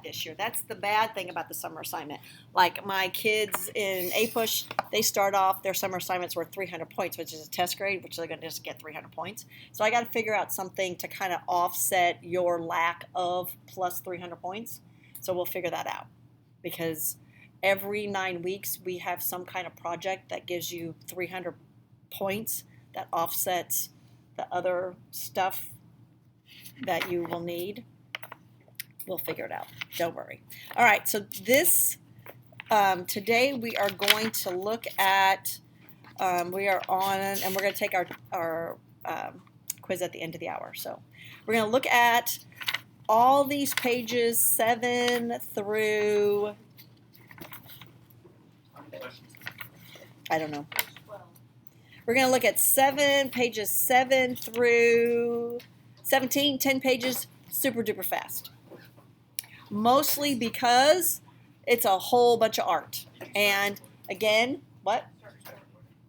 this year. That's the bad thing about the summer assignment. Like my kids in APUSH, they start off their summer assignments worth 300 points, which is a test grade, which they're going to just get 300 points. So I got to figure out something to kind of offset your lack of plus 300 points. So we'll figure that out because every 9 weeks we have some kind of project that gives you 300 points that offsets the other stuff that you will need. We'll figure it out. Don't worry. All right. So today we are going to look at, we are on, and we're going to take our quiz at the end of the hour. So we're going to look at all these pages 7 through, I don't know. We're going to look at pages 7 through 17, 10 pages, super duper fast. Mostly because it's a whole bunch of art. And again, what?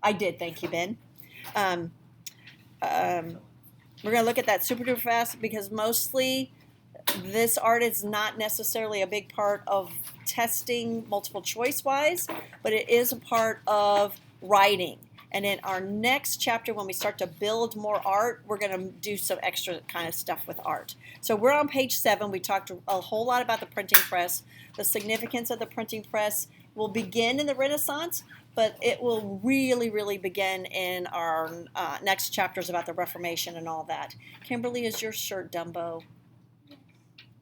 I did, thank you, Ben. We're going to look at that super duper fast because mostly this art is not necessarily a big part of testing multiple choice wise, but it is a part of writing. And in our next chapter, when we start to build more art, we're going to do some extra kind of stuff with art. So we're on page 7. We talked a whole lot about the printing press. The significance of the printing press will begin in the Renaissance, but it will really, really begin in our next chapters about the Reformation and all that. Kimberly, is your shirt Dumbo?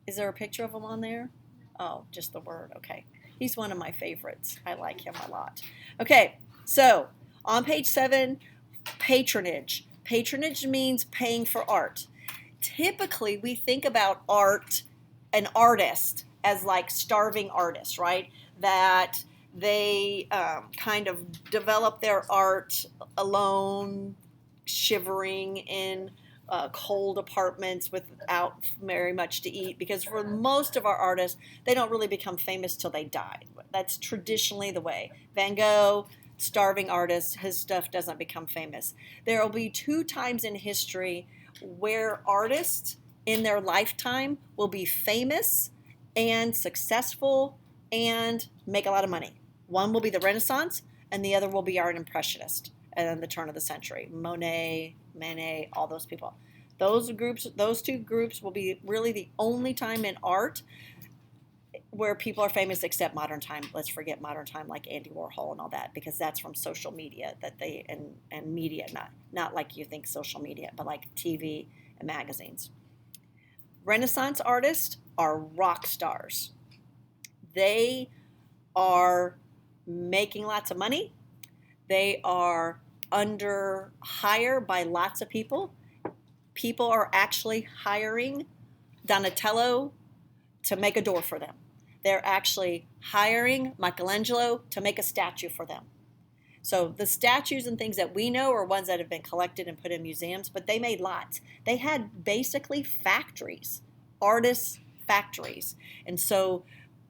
Is there a picture of him on there? Oh, just the word. Okay. He's one of my favorites. I like him a lot. Okay, so on page 7, patronage. Patronage means paying for art. Typically, we think about art, an artist, as like starving artists, right? That they kind of develop their art alone, shivering in cold apartments without very much to eat. Because for most of our artists, they don't really become famous till they die. That's traditionally the way. Van Gogh, starving artist, his stuff doesn't become famous. There will be 2 times in history where artists in their lifetime will be famous and successful and make a lot of money. One will be the Renaissance and the other will be art impressionist and the turn of the century. Monet, Manet, all those people. Those 2 groups will be really the only time in art where people are famous except modern time. Let's forget modern time like Andy Warhol and all that because that's from social media that they and media, not like you think social media, but like TV and magazines. Renaissance artists are rock stars. They are making lots of money. They are under hire by lots of people. People are actually hiring Donatello to make a door for them. They're actually hiring Michelangelo to make a statue for them. So the statues and things that we know are ones that have been collected and put in museums, but they made lots. They had basically factories, artists' factories. And so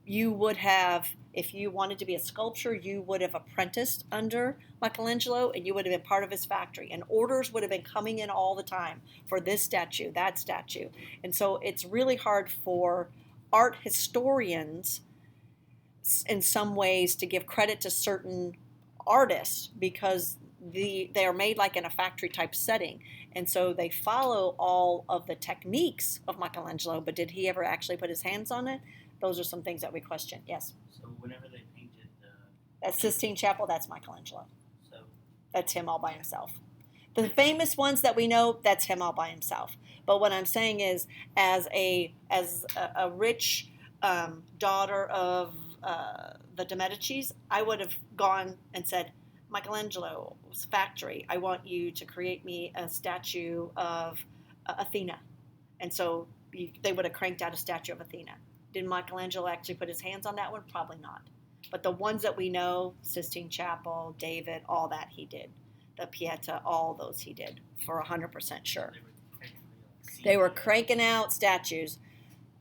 you would have, if you wanted to be a sculptor, you would have apprenticed under Michelangelo and you would have been part of his factory. And orders would have been coming in all the time for this statue, that statue. And so it's really hard for art historians in some ways to give credit to certain artists because they are made like in a factory type setting, and so they follow all of the techniques of Michelangelo, but did he ever actually put his hands on it? Those are some things that we question. Yes. So whenever they painted that Sistine Chapel, that's Michelangelo. So that's him all by himself. The famous ones that we know, that's him all by himself. But what I'm saying is, as a rich daughter of the de Medicis, I would have gone and said, Michelangelo's factory, I want you to create me a statue of Athena. And so they would have cranked out a statue of Athena. Did Michelangelo actually put his hands on that one? Probably not. But the ones that we know, Sistine Chapel, David, all that he did. The Pieta, all those he did for 100% sure. They were cranking out statues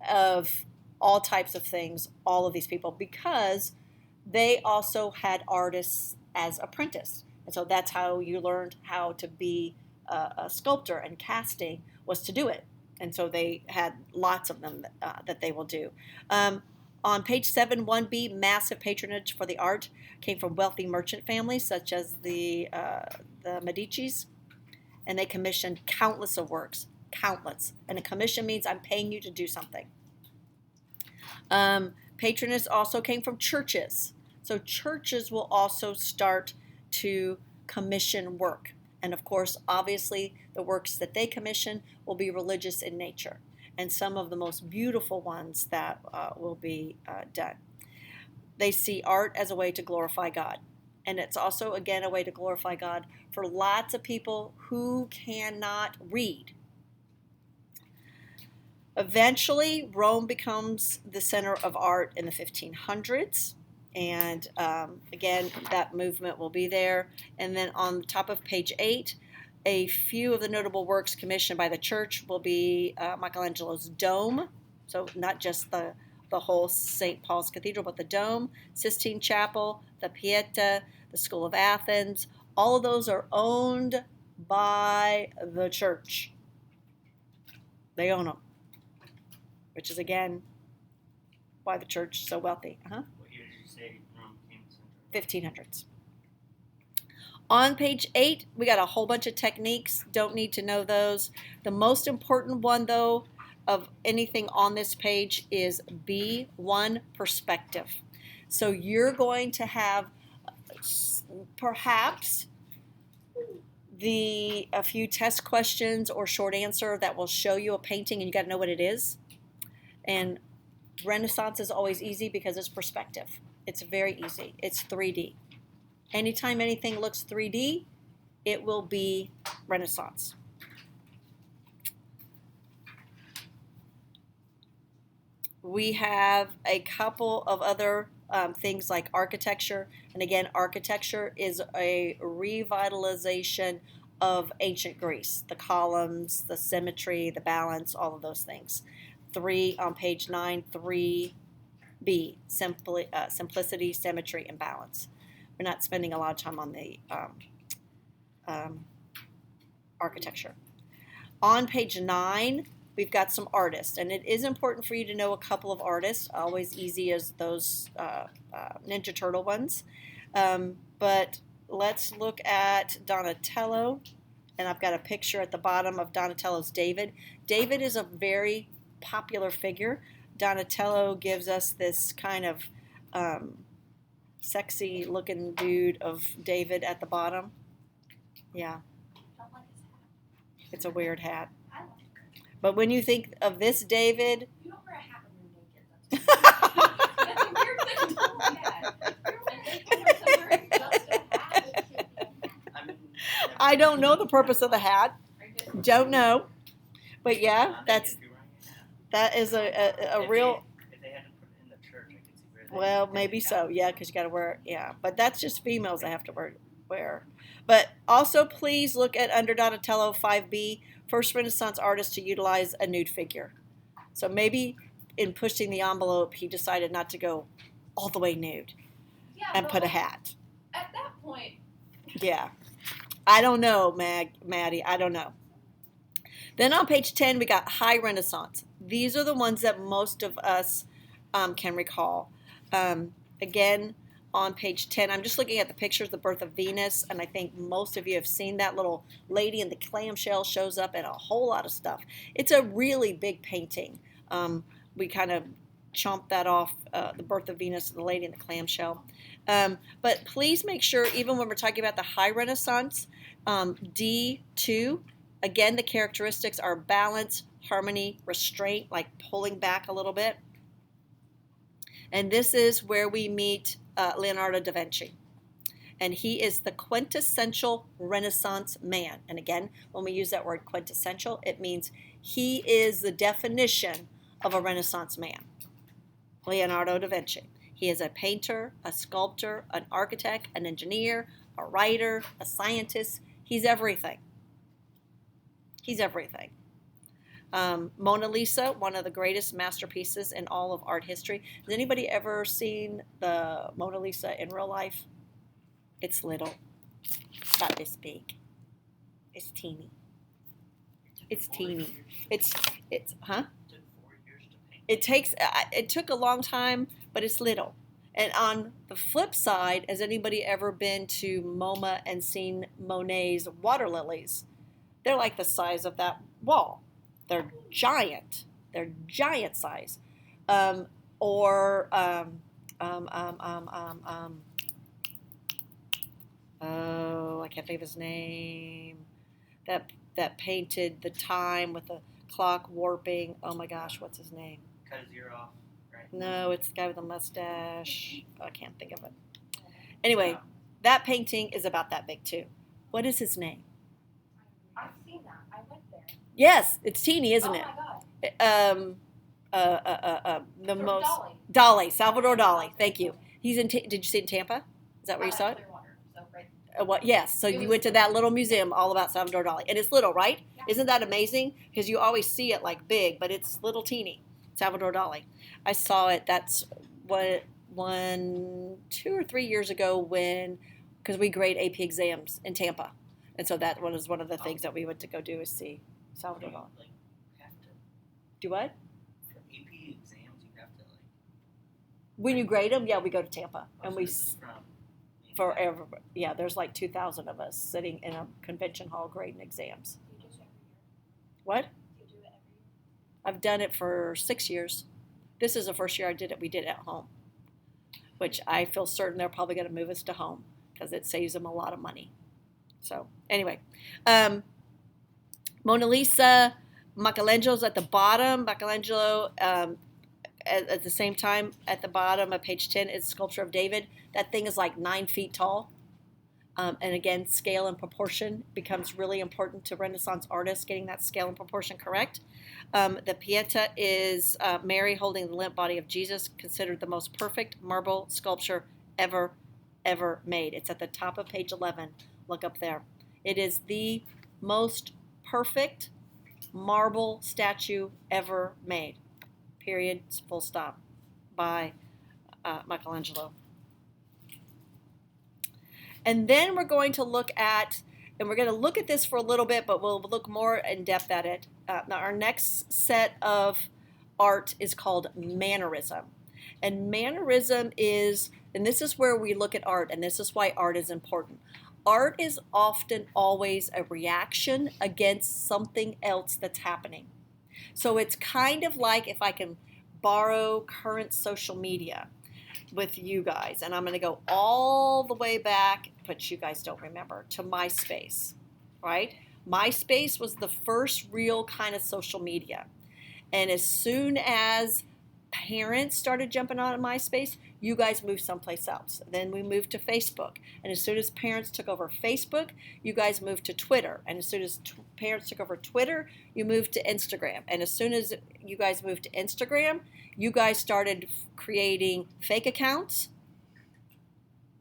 of all types of things, all of these people, because they also had artists as apprentice. And so that's how you learned how to be a sculptor, and casting was to do it. And so they had lots of them that they will do. On page 7, 1B, massive patronage for the art came from wealthy merchant families such as the Medicis, and they commissioned countless of works, countless. And a commission means I'm paying you to do something. Patronage also came from churches. So churches will also start to commission work. And of course, obviously, the works that they commission will be religious in nature. And some of the most beautiful ones that will be done. They see art as a way to glorify God. And it's also, again, a way to glorify God for lots of people who cannot read. Eventually, Rome becomes the center of art in the 1500s. And again, that movement will be there. And then on the top of page 8, a few of the notable works commissioned by the church will be Michelangelo's Dome. So not just the whole St. Paul's Cathedral, but the Dome, Sistine Chapel, the Pieta, the School of Athens. All of those are owned by the church. They own them, which is, again, why the church is so wealthy. What year did you say Rome became the center? 1500s. On page 8, we got a whole bunch of techniques. Don't need to know those. The most important one, though, of anything on this page is B1 perspective. So you're going to have perhaps a few test questions or short answer that will show you a painting, and you got to know what it is. And Renaissance is always easy because it's perspective. It's very easy. It's 3D. Anytime anything looks 3D, it will be Renaissance. We have a couple of other things like architecture. And again, architecture is a revitalization of ancient Greece. The columns, the symmetry, the balance, all of those things. 3 on page 9, 3B, simplicity, symmetry, and balance. We're not spending a lot of time on the architecture. On page 9, we've got some artists, and it is important for you to know a couple of artists. Always easy as those Ninja Turtle ones. But let's look at Donatello, and I've got a picture at the bottom of Donatello's David. David is a very popular figure. Donatello gives us this kind of sexy looking dude of David at the bottom. Yeah. Don't like his hat. It's a weird hat. I like it. But when you think of this David, You don't wear a hat when you're naked. That's a weird thing to look at. You're wearing just a hat. I don't know the purpose of the hat. Don't know. But yeah, that is a real. If they had to put it in the church, I could see where they. Well, maybe so. Yeah, because you got to wear it. Yeah, but that's just females that have to wear. But also, please look at under Donatello 5B, first Renaissance artist to utilize a nude figure. So maybe in pushing the envelope, he decided not to go all the way nude and put a hat. At that point. Yeah. I don't know, Maddie. I don't know. Then on page 10, we got High Renaissance. These are the ones that most of us can recall. Again, on page 10, I'm just looking at the pictures of the birth of Venus, and I think most of you have seen that little lady in the clamshell shows up in a whole lot of stuff. It's a really big painting. We kind of chomped that off, the birth of Venus and the lady in the clamshell. But please make sure, even when we're talking about the High Renaissance, D2, again, the characteristics are balance, harmony, restraint, like pulling back a little bit. And this is where we meet Leonardo da Vinci. And he is the quintessential Renaissance man. And again, when we use that word quintessential, it means he is the definition of a Renaissance man. Leonardo da Vinci. He is a painter, a sculptor, an architect, an engineer, a writer, a scientist. He's everything. He's everything. Mona Lisa, one of the greatest masterpieces in all of art history. Has anybody ever seen the Mona Lisa in real life? It's little. It's about this big. It's teeny. It's teeny. It's It took 4 years to paint. it took a long time, but it's little. And on the flip side, has anybody ever been to MoMA and seen Monet's water lilies? They're like the size of that wall. They're giant. They're giant size. Or oh, I can't think of his name. That painted the time with the clock warping. Oh my gosh, what's his name? Cut his ear off, right? No, it's the guy with the mustache. I can't think of it. Anyway, that painting is about that big too. What is his name? I've seen that. I went there. Yes, it's teeny, isn't Oh it? my God. The From most Dolly. Salvador Dali. Thank you. He's in. Did you see it in Tampa? Is that where you saw it? Clearwater, so right. What? Yes. So It you was- went to that little museum all about Salvador Dali, and it's little, right? Yeah. Isn't that amazing? Because you always see it like big, but it's little teeny. Salvador Dali. I saw it. That's what 2 or 3 years ago because we grade AP exams in Tampa, and so that was one of the things that we went to go do is see Salvador Dali. Like, have to, Do what? for AP exams, you have to, like, When you grade them, yeah, we go to Tampa, and so we this is from forever. Yeah, there's like 2,000 of us sitting in a convention hall grading exams. Do you do it every year? What? Do you do it every year? I've done it for 6 years. This is the first year I did it. We did it at home, which I feel certain they're probably going to move us to home because it saves them a lot of money. So anyway, Mona Lisa, Michelangelo's at the bottom. Michelangelo, at the same time, at the bottom of page 10 is Sculpture of David. That thing is like 9 feet tall. And again, scale and proportion becomes really important to Renaissance artists, getting that scale and proportion correct. The Pieta is Mary holding the limp body of Jesus, considered the most perfect marble sculpture ever made. It's at the top of page 11. Look up there. It is the most perfect marble statue ever made. Period. Full stop. By Michelangelo. And then we're going to look at this for a little bit, but we'll look more in depth at it. Now our next set of art is called mannerism. And mannerism is, and this is where we look at art, and this is why art is important. Art is often always a reaction against something else that's happening. So it's kind of like, if I can borrow current social media with you guys, and I'm going to go all the way back, but you guys don't remember, to MySpace, right? MySpace was the first real kind of social media. And as soon as parents started jumping on MySpace, you guys moved someplace else. Then we moved to Facebook. And as soon as parents took over Facebook, you guys moved to Twitter. And as soon as parents took over Twitter, you moved to Instagram. And as soon as you guys moved to Instagram, you guys started creating fake accounts,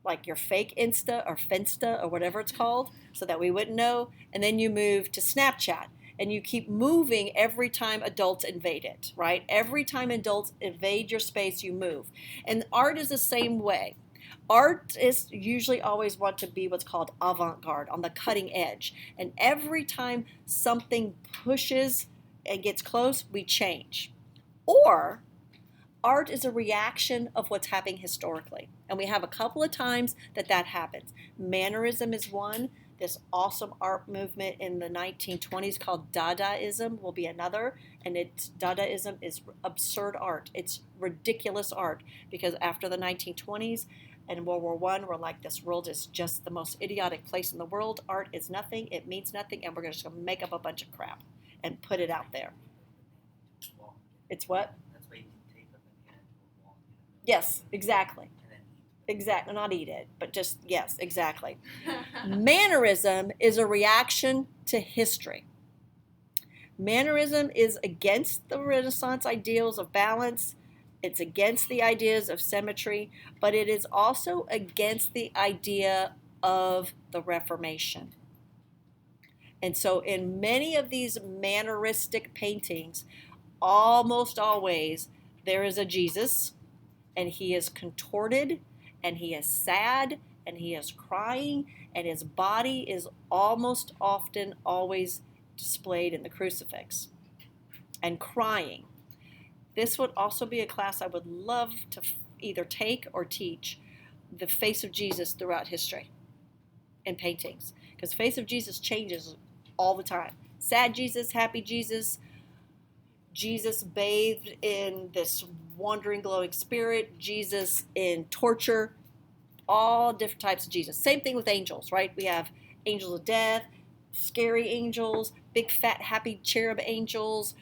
like your fake Insta or Finsta or whatever it's called, so that we wouldn't know. And then you moved to Snapchat. And you keep moving every time adults invade it, right? Every time adults invade your space, you move. And art is the same way. Artists usually always want to be what's called avant-garde, on the cutting edge. And every time something pushes and gets close, we change. Or art is a reaction of what's happening historically. And we have a couple of times that happens. Mannerism is one. This awesome art movement in the 1920s called Dadaism will be another. And Dadaism is absurd art. It's ridiculous art, because after the 1920s and World War I, we're like, this world is just the most idiotic place in the world. Art is nothing. It means nothing. And we're just going to make up a bunch of crap and put it out there. It's what? That's why you can tape a banana to a wall. Yes, exactly. And then Exactly. Not eat it, but just, yes, exactly. Mannerism is a reaction to history. Mannerism is against the Renaissance ideals of balance. It's against the ideas of symmetry, but it is also against the idea of the Reformation. And so in many of these manneristic paintings, almost always there is a Jesus, and he is contorted, and he is sad, and he is crying, and his body is almost often always displayed in the crucifix. and crying. This would also be a class I would love to either take or teach, the face of Jesus throughout history in paintings. Because the face of Jesus changes all the time. Sad Jesus, happy Jesus, Jesus bathed in this wandering, glowing spirit, Jesus in torture, all different types of Jesus. Same thing with angels, right? We have angels of death, scary angels, big fat happy cherub angels,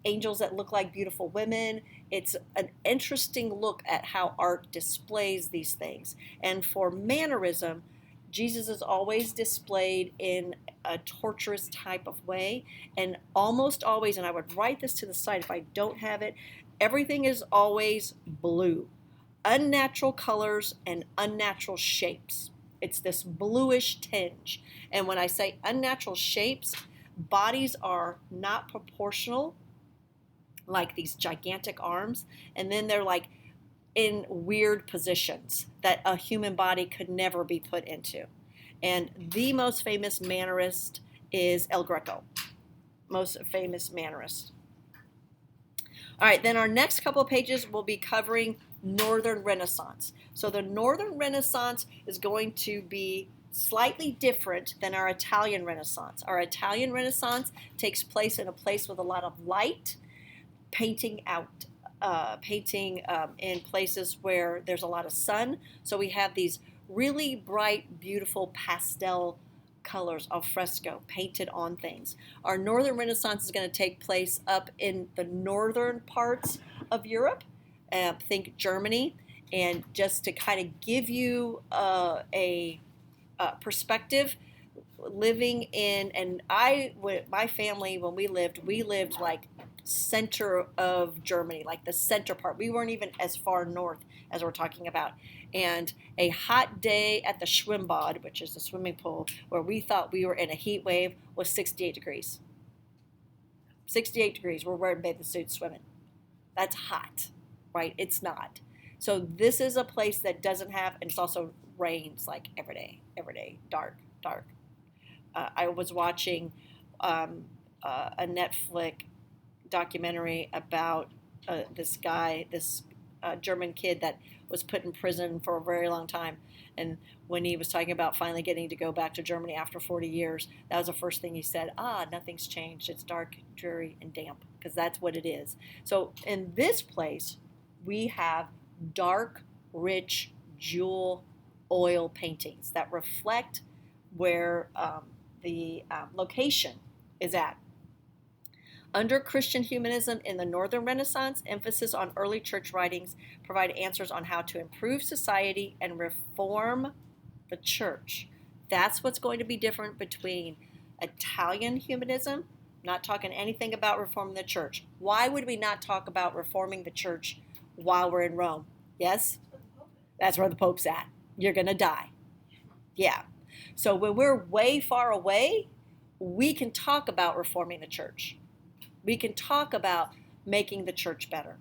angels that look like beautiful women. It's an interesting look at how art displays these things. And for mannerism, Jesus is always displayed in a torturous type of way, and almost always, and I would write this to the side if I don't have it, everything is always blue. Unnatural colors and unnatural shapes. It's this bluish tinge. And when I say unnatural shapes, bodies are not proportional, like these gigantic arms, and then they're like in weird positions that a human body could never be put into. And the most famous mannerist is El Greco, most famous mannerist. All right, then our next couple of pages will be covering Northern Renaissance. So the Northern Renaissance is going to be slightly different than our Italian Renaissance. Our Italian Renaissance takes place in a place with a lot of light, painting in places where there's a lot of sun. So we have these really bright, beautiful pastel colors, al fresco, painted on things. Our Northern Renaissance is going to take place up in the northern parts of Europe, think Germany, and just to kind of give you a perspective, living in, and my family, when we lived like center of Germany, like the center part. We weren't even as far north as we're talking about. And a hot day at the Schwimmbad, which is the swimming pool, where we thought we were in a heat wave, was 68 degrees. 68 degrees. We're wearing bathing suits swimming. That's hot, right? It's not. So this is a place that doesn't have, and it's also rains like every day, dark. I was watching a Netflix documentary about this guy, this German kid that was put in prison for a very long time. And when he was talking about finally getting to go back to Germany after 40 years, that was the first thing he said, nothing's changed. It's dark, dreary, and damp, because that's what it is. So in this place, we have dark, rich, jewel oil paintings that reflect where the location is at. Under Christian humanism in the Northern Renaissance, emphasis on early church writings provide answers on how to improve society and reform the church. That's what's going to be different between Italian humanism, not talking anything about reforming the church. Why would we not talk about reforming the church while we're in Rome? Yes? That's where the Pope's at. You're going to die. Yeah. So when we're way far away, we can talk about reforming the church. We can talk about making the church better.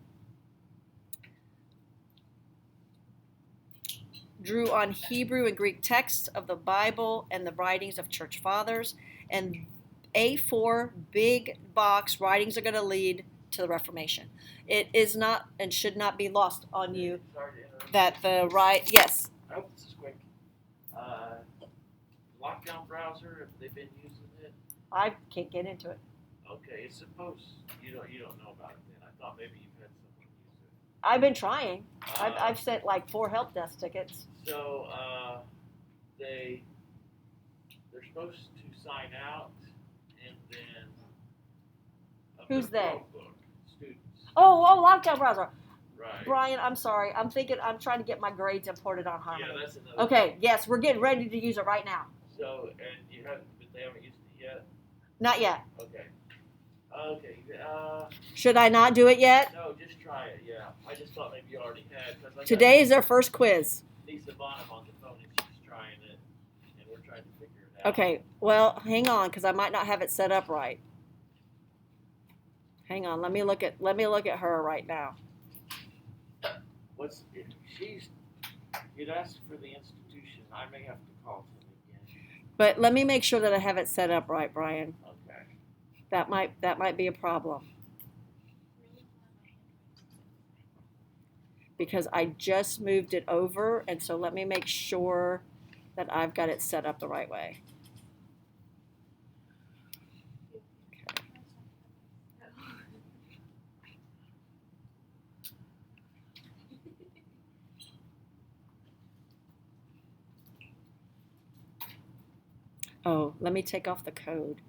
Drew on Hebrew and Greek texts of the Bible and the writings of church fathers. And A4 big box writings are going to lead to the Reformation. It is not and should not be lost on you that the yes. I hope this is quick. Lockdown browser, have they been using it? I can't get into it. Okay, it's supposed you don't know about it then. I thought maybe you've had someone use it. I've been trying. I've sent like 4 help desk tickets. So they're supposed to sign out and then Who's they? Chromebook, students. Oh, lockdown browser. Right. Brian, I'm sorry. I'm trying to get my grades imported on Harmony. Yeah, that's another Okay, thing. yes, we're getting ready to use it right now. So but they haven't used it yet? Not yet. Okay. Should I not do it yet? No, just try it, yeah. I just thought maybe you already had. Today is our first quiz. Lisa Bonham on the phone and she's trying it, and we're trying to figure it out. Okay, well, hang on, because I might not have it set up right. Hang on, let me look at her right now. You'd ask for the institution. I may have to call them again. But let me make sure that I have it set up right, Brian. Okay. That might be a problem. because I just moved it over, and so let me make sure that I've got it set up the right way. Oh, let me take off the code.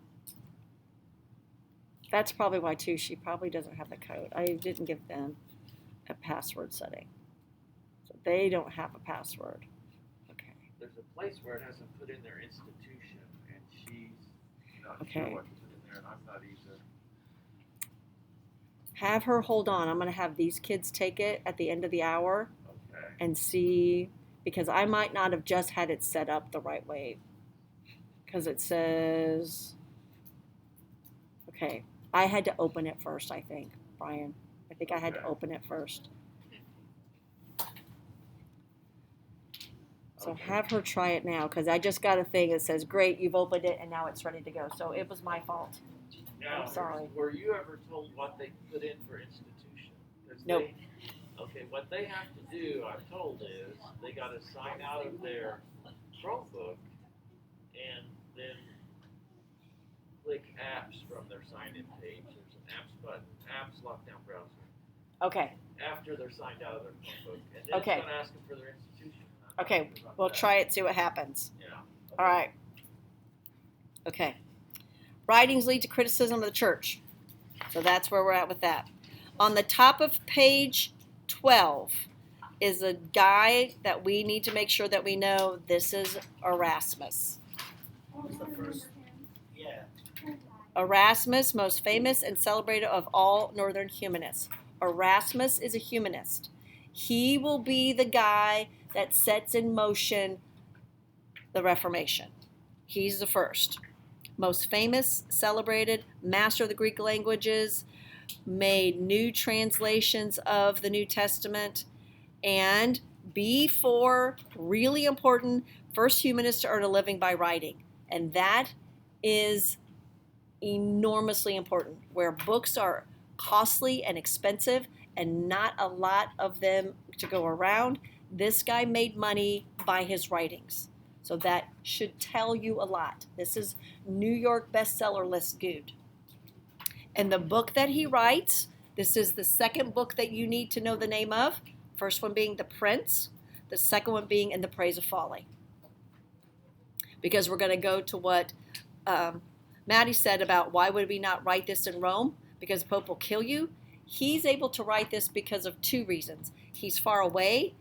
That's probably why too. She probably doesn't have the code. I didn't give them a password setting. So they don't have a password. Okay. There's a place where it hasn't put in their institution, and she's not Okay. sure what to put in there, and I'm not either. Have her hold on. I'm going to have these kids take it at the end of the hour Okay. and see, because I might not have just had it set up the right way. Because it says, okay, I had to open it first, I think, Brian. I think I had to Okay. open it first. So Okay. have her try it now, because I just got a thing that says, great, you've opened it and now it's ready to go. So it was my fault. Now, sorry. Were you ever told what they put in for institution? 'Cause Nope. Okay, what they have to do, I'm told, is they got to sign out of their Chromebook and then click apps from their sign-in page. There's an apps button, apps lockdown browser. Okay, After they're signed out of their Chromebook, and then Okay. it's going to ask them for their institution. I'm not okay, sure about we'll that. try it, see what happens. Yeah. All right. Okay. Writings lead to criticism of the church. So that's where we're at with that. On the top of page 12 is a guy that we need to make sure that we know this is Erasmus. Who's the first? Yeah. Erasmus, most famous and celebrated of all northern humanists. Erasmus is a humanist. He will be the guy that sets in motion the Reformation. He's the first. Most famous, celebrated, master of the Greek languages, made new translations of the New Testament, and before, really important, first humanist to earn a living by writing. And that is enormously important, where books are costly and expensive and not a lot of them to go around. This guy made money by his writings. So that should tell you a lot. This is New York bestseller list good. And the book that he writes, this is the second book that you need to know the name of. First one being The Prince, the second one being In the Praise of Folly. Because we're going to go to what Maddie said about why would we not write this in Rome? Because the Pope will kill you. He's able to write this because of two reasons. He's far away,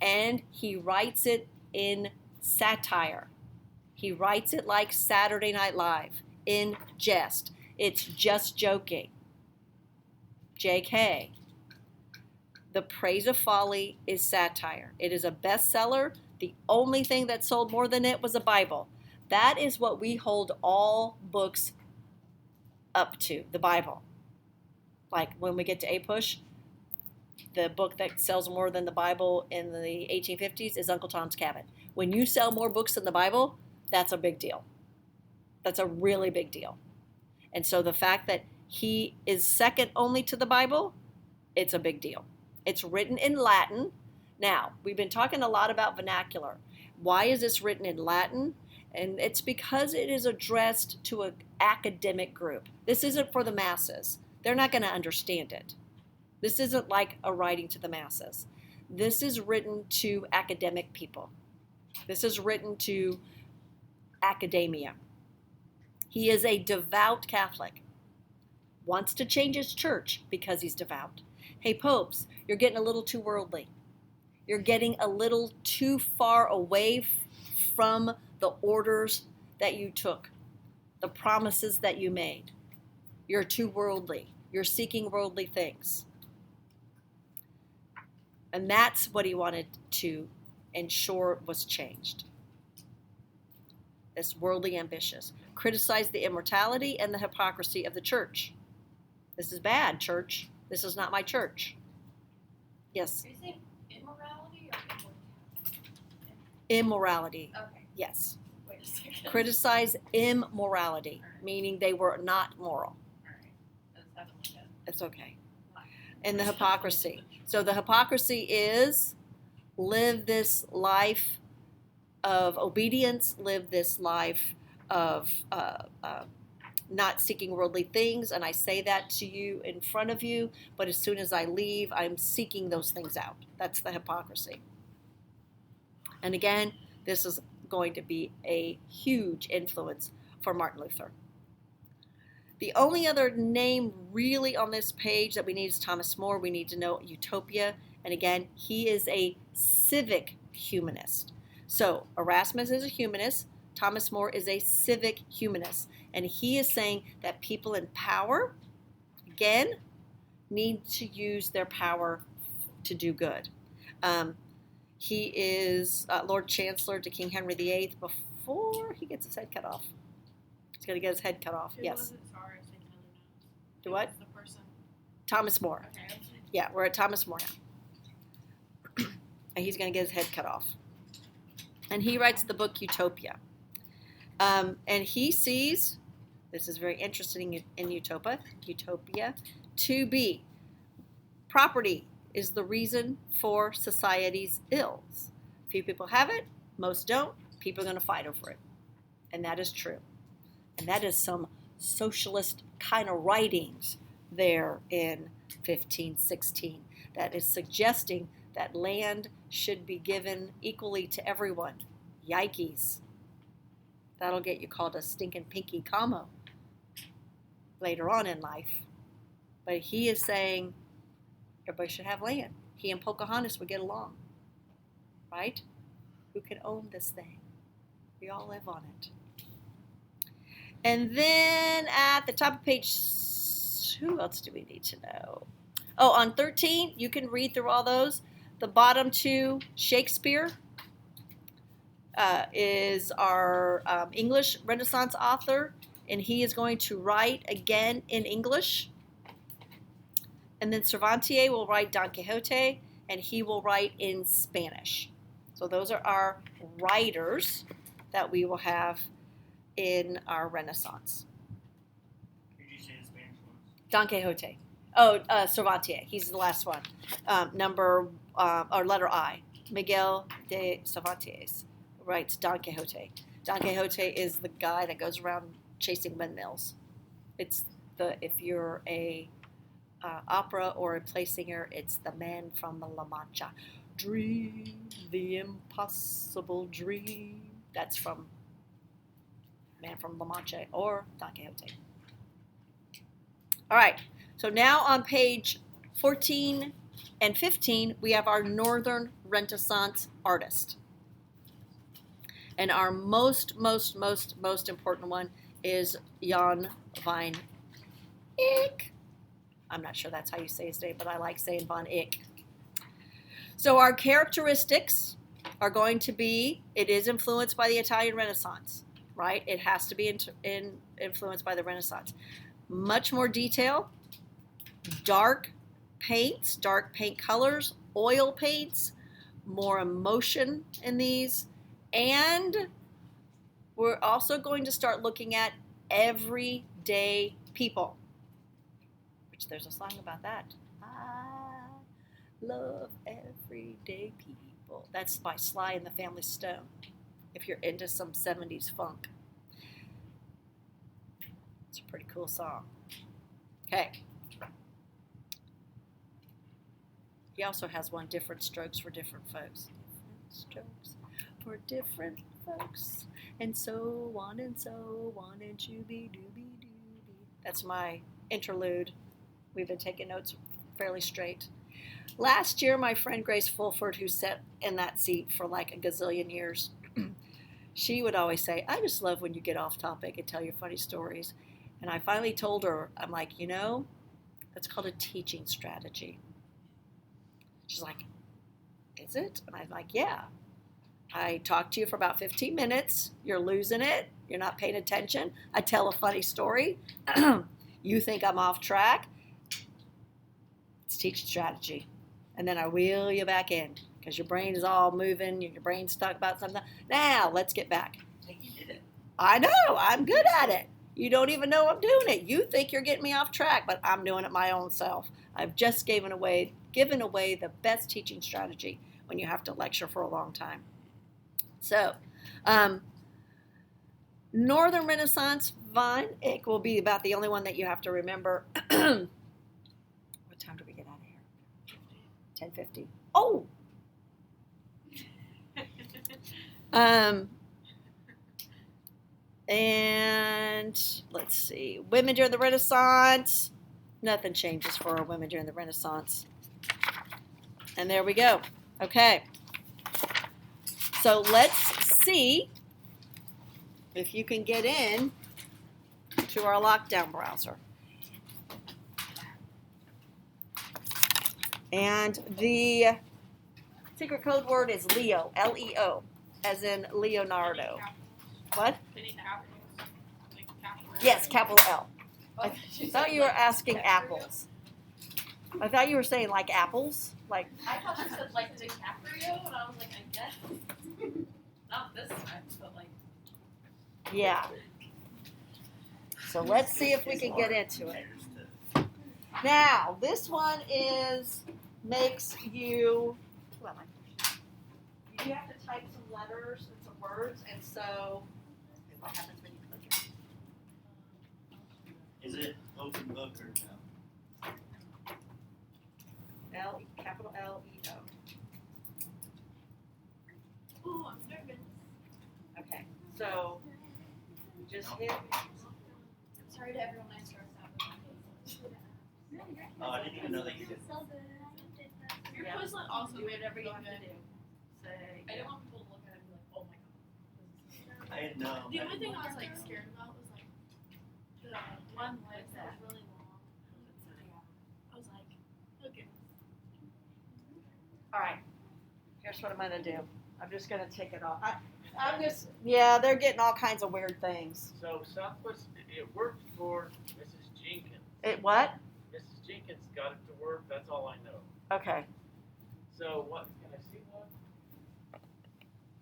and he writes it in satire. He writes it like Saturday Night Live, in jest. It's just joking. JK. The Praise of Folly is satire. It is a bestseller. The only thing that sold more than it was a Bible. That is what we hold all books up to, the Bible. Like when we get to APUSH, the book that sells more than the Bible in the 1850s is Uncle Tom's Cabin. When you sell more books than the Bible, that's a big deal. That's a really big deal. And so the fact that he is second only to the Bible, it's a big deal. It's written in Latin. Now, we've been talking a lot about vernacular. Why is this written in Latin? And it's because it is addressed to an academic group. This isn't for the masses. They're not going to understand it. This isn't like a writing to the masses. This is written to academic people. This is written to academia. He is a devout Catholic. Wants to change his church because he's devout. Hey, popes, you're getting a little too worldly. You're getting a little too far away from the orders that you took, the promises that you made. You're too worldly. You're seeking worldly things. And that's what he wanted to ensure was changed. This worldly ambitious. Criticize the immortality and the hypocrisy of the church. This is bad, church. This is not my church. Yes, Are you saying immorality or immortality? immorality. Okay, Yes. wait a second. Criticize immorality, meaning they were not moral. Alright, that's having like a. It's okay. And the hypocrisy. So the hypocrisy is live this life of obedience, live this life of not seeking worldly things. And I say that to you in front of you, but as soon as I leave, I'm seeking those things out. That's the hypocrisy. And again, this is going to be a huge influence for Martin Luther. The only other name really on this page that we need is Thomas More. We need to know Utopia. And again, he is a civic humanist. So Erasmus is a humanist. Thomas More is a civic humanist. And he is saying that people in power, again, need to use their power to do good. He is Lord Chancellor to King Henry VIII before he gets his head cut off. He's going to get his head cut off, yes. Do what? The person. Thomas More. Okay. Yeah, we're at Thomas More now. And he's going to get his head cut off. And he writes the book Utopia. And he sees, this is very interesting in Utopia, to be property is the reason for society's ills. Few people have it, most don't. People are going to fight over it. And that is true. And that is some socialist kind of writings there in 1516 that is suggesting that land should be given equally to everyone. Yikes. That'll get you called a stinking pinky commo later on in life. But he is saying everybody should have land. He and Pocahontas would get along, right? Who can own this thing? We all live on it. And then at the top of page, who else do we need to know? Oh, on 13, you can read through all those. The bottom two, Shakespeare is our English Renaissance author, and he is going to write again in English. And then Cervantes will write Don Quixote, and he will write in Spanish. So those are our writers that we will have in our Renaissance. Did you say the Spanish one? Don Quixote. Oh, Cervantes. He's the last one. Or letter I. Miguel de Cervantes writes Don Quixote. Don Quixote is the guy that goes around chasing windmills. It's if you're a opera or a play singer, it's the man from La Mancha. Dream the impossible dream. That's from Man from La Mancha or Don Quixote. All right, so now on page 14 and 15, we have our Northern Renaissance artist. And our most important one is Jan van Eyck. I'm not sure that's how you say his name, but I like saying Van Eyck. So our characteristics are going to be, it is influenced by the Italian Renaissance, right? It has to be influenced by the Renaissance. Much more detail, dark paints, dark paint colors, oil paints, more emotion in these, and we're also going to start looking at everyday people, which there's a song about that. I love everyday people. That's by Sly and the Family Stone, if you're into some 70s funk. It's a pretty cool song. Okay. He also has one, Different Strokes for Different Folks. Different strokes for different folks, and so on and so on, and shooby-dooby-dooby. That's my interlude. We've been taking notes fairly straight. Last year, my friend Grace Fulford, who sat in that seat for like a gazillion years, she would always say, I just love when you get off topic and tell your funny stories. And I finally told her, I'm like, that's called a teaching strategy. She's like, is it? And I'm like, yeah. I talk to you for about 15 minutes. You're losing it. You're not paying attention. I tell a funny story. You think I'm off track. It's teaching strategy. And then I wheel you back in because your brain is all moving. Your brain's stuck about something. Now, let's get back. I think you did it. I know. I'm good at it. You don't even know I'm doing it. You think you're getting me off track, but I'm doing it my own self. I've just given away given away the best teaching strategy when you have to lecture for a long time. So, Northern Renaissance, Von Eyck will be about the only one that you have to remember. What time do we get out of here? 10:50. Oh! And let's see. Women during the Renaissance. Nothing changes for our women during the Renaissance. And there we go. Okay. So let's see if you can get in to our lockdown browser. And the secret code word is Leo, L-E-O, as in Leonardo. What? Yes, capital L. I thought you were asking apples. I thought you were saying like apples, like. I thought you said like DiCaprio, and I was like, I guess not this time, but like. Yeah. So let's see if we can get into it. Now, this one makes you, you have to type some letters and some words, and so, what happens when you click it? Is it open book or no? Capital L-E-O. Ooh, I'm nervous. Okay, so, you just hit, I'm sorry to everyone I stressed out. Oh, I didn't even know that you did. Your Yeah. Quizlet also do whatever you look have to good. do. Say, I didn't want people to look at it and be like, oh my god. I didn't know. The only thing I was like scared about was like the one leg that was really long. I was like, okay. all right, here's what I'm gonna do. I'm just gonna take it off. Yeah, they're getting all kinds of weird things. So Southwest, it worked for Mrs. Jenkins. It what? Mrs. Jenkins got it to work. That's all I know. Okay. So what? Can I see one? Do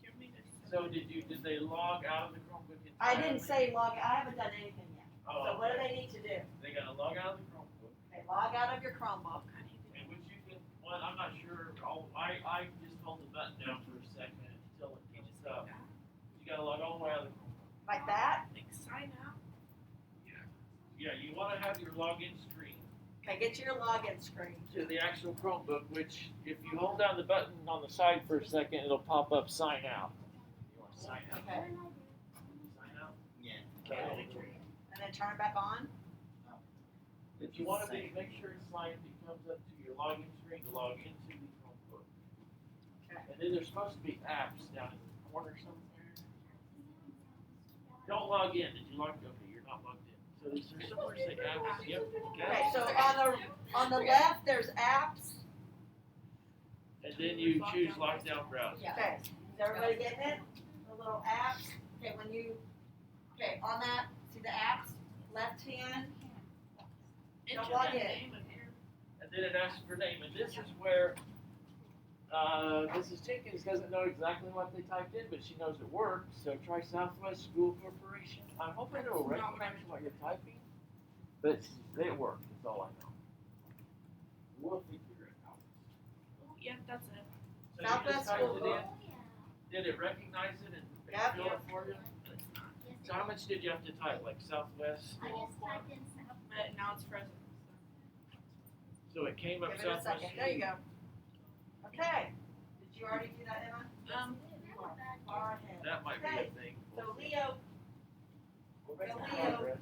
you want me to? So did they log out of the Chromebook? I didn't say log. I haven't done anything yet. Oh, So what do okay. they need to do? They got to log out of the Chromebook, Okay, log out of your Chromebook. and which you can. Well, I'm not sure. I just hold the button down for a second until it teaches up. You got to log all the way out of the Chromebook. Like that? Like sign out. Yeah, you want to have your login screen Okay, get to your login screen. to the actual Chromebook. Which, if you hold down the button on the side for a second, it'll pop up sign out. You want to sign out? Okay. Sign out. Yeah. Okay. And then turn it back on. If you want to make sure it's signed, it comes up to your login screen to log into the Chromebook. Okay. And then there's supposed to be apps down in the corner somewhere. Don't log in. Did you log in? Okay, you're not logged in. So is there somewhere to say apps? Yep. Okay, so on the left there's apps. And then you choose lockdown browser. Okay. Is everybody getting it? The little apps. Okay, on that, see the apps? Left hand. Enter log that in. name in here. And then it asks for name. And this is where Mrs. Jenkins doesn't know exactly what they typed in, but she knows it worked. So try Southwest School Corporation. I'm hoping it will recognize what you're typing, but it worked. That's all I know. We'll figure it out. Oh, yeah, that's it. So you Southwest just typed School it in. Did it recognize it and Yep. fill it for you? So how much did you have to type? Like Southwest? But now it's frozen. So it came up Give it a Southwest. second. There you go. Okay. Did you already do that, Emma? Far ahead. That might be Okay. a thing. So Leo, We're making Leo. progress.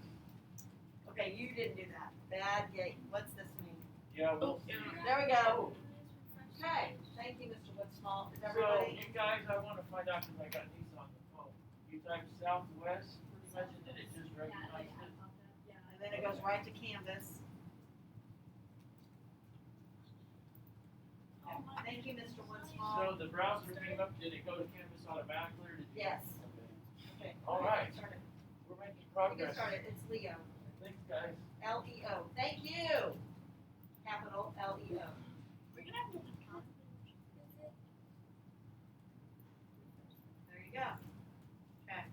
okay, you didn't do that. Bad gate. What's this mean? Yeah, we'll Oh, see. yeah. There we go. Okay. Thank you, Mr. Woodsmall. Is So, everybody? you guys, I want to find out because I got these on the phone. You type Southwest pretty much, and then it just recognized it. And then it goes right to Canvas. Thank you, Mr. Woodsmall. So the browser came up. Did it go to Canvas automatically, or did you? Yes. Okay. Okay. All right. Started. We're making We get progress. started. It's Leo. Thanks, guys. L-E-O. Thank you. Capital L-E-O. We're gonna have to There you go. Okay.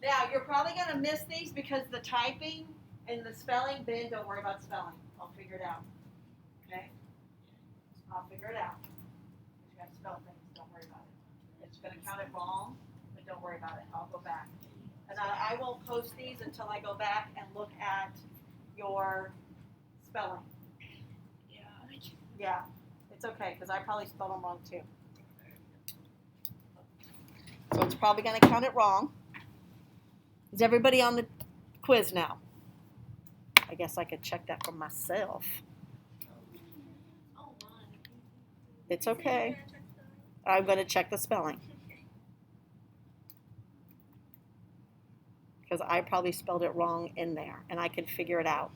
Now, you're probably going to miss these because the typing and the spelling, Ben, don't worry about spelling. I'll figure it out. Okay? I'll figure it out. You gotta spell things, don't worry about it. It's gonna count it wrong, but don't worry about it, I'll go back. And I will post these until I go back and look at your spelling. Yeah, it's okay, because I probably spelled them wrong too. So it's probably gonna count it wrong. Is everybody on the quiz now? I guess I could check that for myself. It's okay. I'm going to check the spelling. Because I probably spelled it wrong in there, and I can figure it out.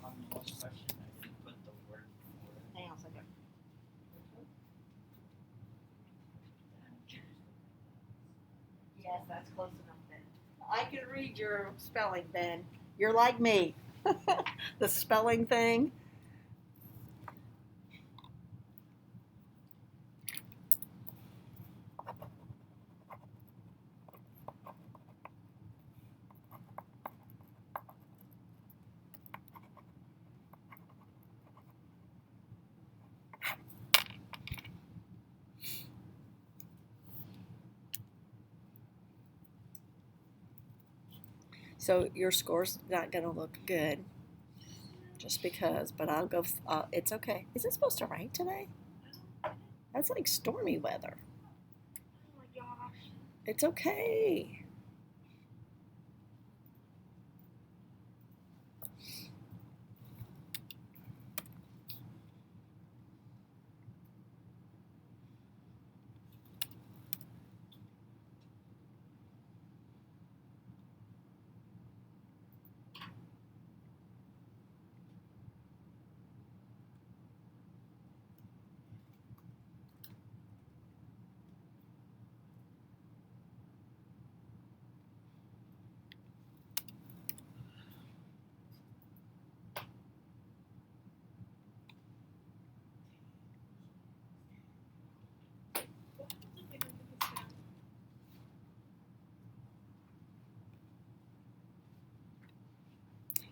On the last question, I didn't put the word for Hang on a second. Yes, that's close enough, Ben. I can read your spelling, Ben. You're like me. The spelling thing. So your score's not going to look good just because, but I'll go, it's okay. Is it supposed to rain today? That's like stormy weather. Oh my gosh. It's okay.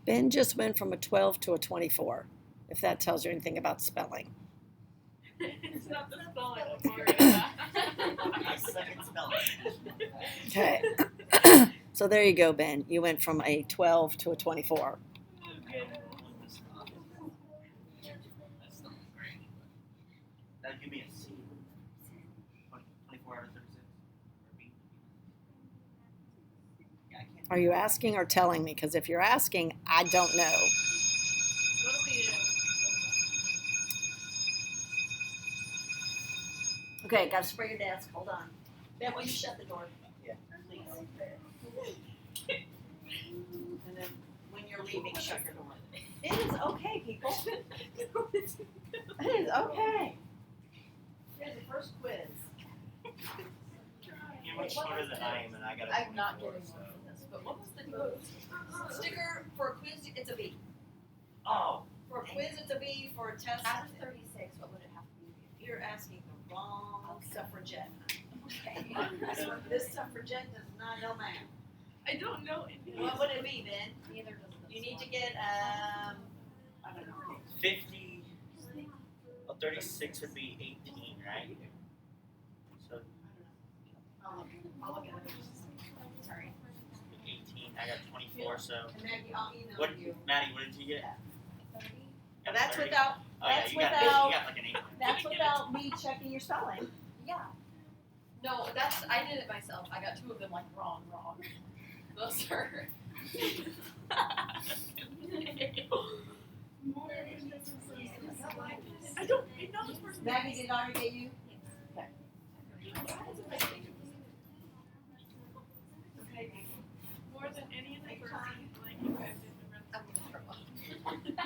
Ben just went from a 12 to a 24, if that tells you anything about spelling. It's not the spelling I'm worried about. I suck at spelling. Okay. So there you go, Ben. You went from a 12 to a 24. That's not great. That'd give me a C. 24 out of 36. Or B. Yeah, I can't. Are you asking or telling me? Because if you're asking, I don't know. What do we do? Okay, gotta spray your desk. Hold on. Ben, will you shut the door? Yeah. Please. And then when you're leaving, shut your door. It is okay, people. It is okay. Here's the first quiz. You're much smarter than I am, and I got a 24. I'm not getting so. one for this, but what was the Sticker for a quiz, it's a B. Oh. For a quiz, it's a B. For a test, Out of 36, what would it have to be? you're asking the wrong suffragette. Okay. This suffragette does not know math. I don't know any. What would it be, Ben? Neither does this You need one. to get, I don't know. 50. Well, 36 would be 18, right? So I'll look at it. Sorry. 18. I got 24. So And Maggie, I'll email what, you. Maddie? What did you get? 30? Got a That's 30? without, Oh yeah, that's you got without- you got like an 8. that's without me checking your spelling. Yeah. No, that's, I did it myself. I got two of them like wrong. Those are. I don't know this person. Maggie, did I already get you? More than any other person, like you have been around. I'm gonna throw up.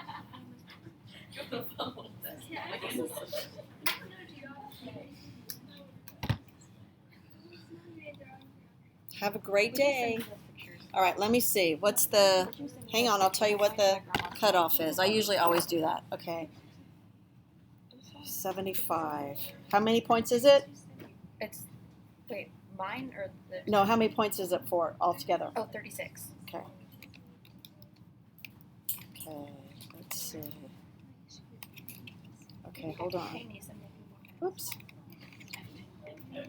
Go to the phone. Have a great day. All right, let me see. What's the, hang on, I'll tell you what the cutoff is. I usually always do that. Okay. 75. How many points is it? It's, wait, mine or the, No, how many points is it for altogether? oh, 36. Okay. Okay, let's see. Okay, hold on. She needs some more. Oops.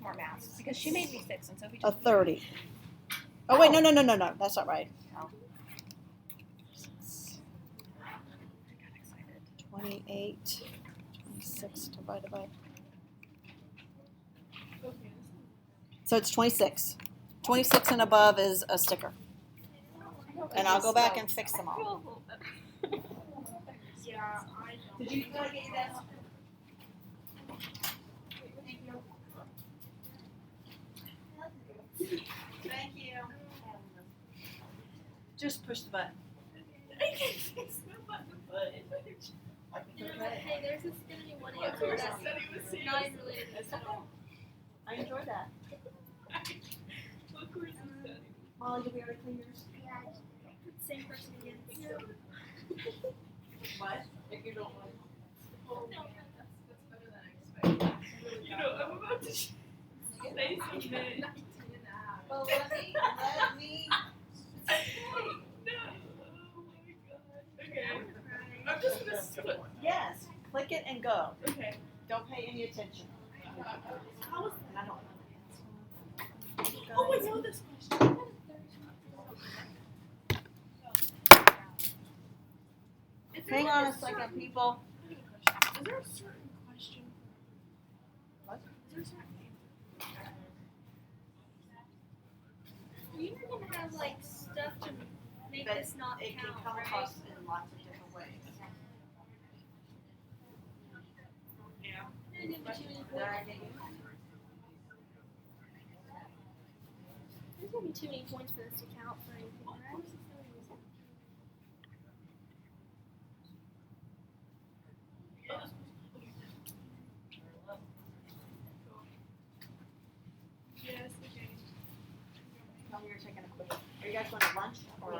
More math, because she made me 6, and so we A just. 30. Oh, wait, no. That's not right. Oh. I got excited. 28, 26 divided by. So it's 26. 26 and above is a sticker. And I'll go back and fix them all. Yeah, I don't. Did you get your desk? Thank you. Just push the button. I can't fix the button. Hey, there's this gonna be one Of answer course, I that's said he was serious. not even related to this at all. I enjoyed that. Of course he said. Molly, did we already clean yours? Yeah, same person again. What? If you don't want. Oh, no, that's better than I expected. You know, I'm about to say something. Well, let me. No. Oh my god. Okay. I'm just gonna split. Yes, click it and go. Okay. Don't pay any attention. How was And I don't. Oh, I know this question. Is there Hang like on a a second, certain- people. Is there a certain question? What? Is there a certain You're gonna have like stuff to make But this not It can count, come right? across in lots of different ways. Yeah. You're gonna give me too many Did points. I get you? There's gonna be too many points for this to count for anything, right? Yes, okay. Tell me you're taking a quick. Are you guys going to lunch or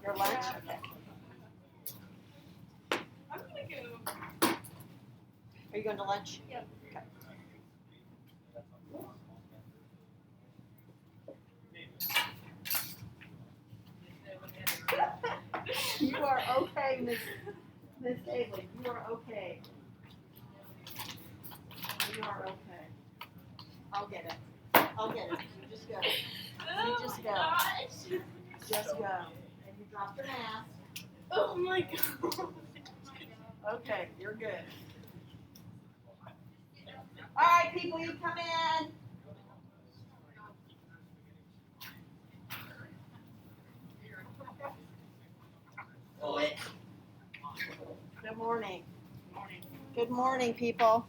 your lunch? Okay. I'm gonna go. Are you going to lunch? Yep. Okay. okay, Miss Daly. You are okay. You are okay. I'll get it. I'll get it. You just go. Oh just my go. gosh. Just go. And you drop your mask. Oh my god. Okay, you're good. All right, people, you come in. Good morning. Good morning, people.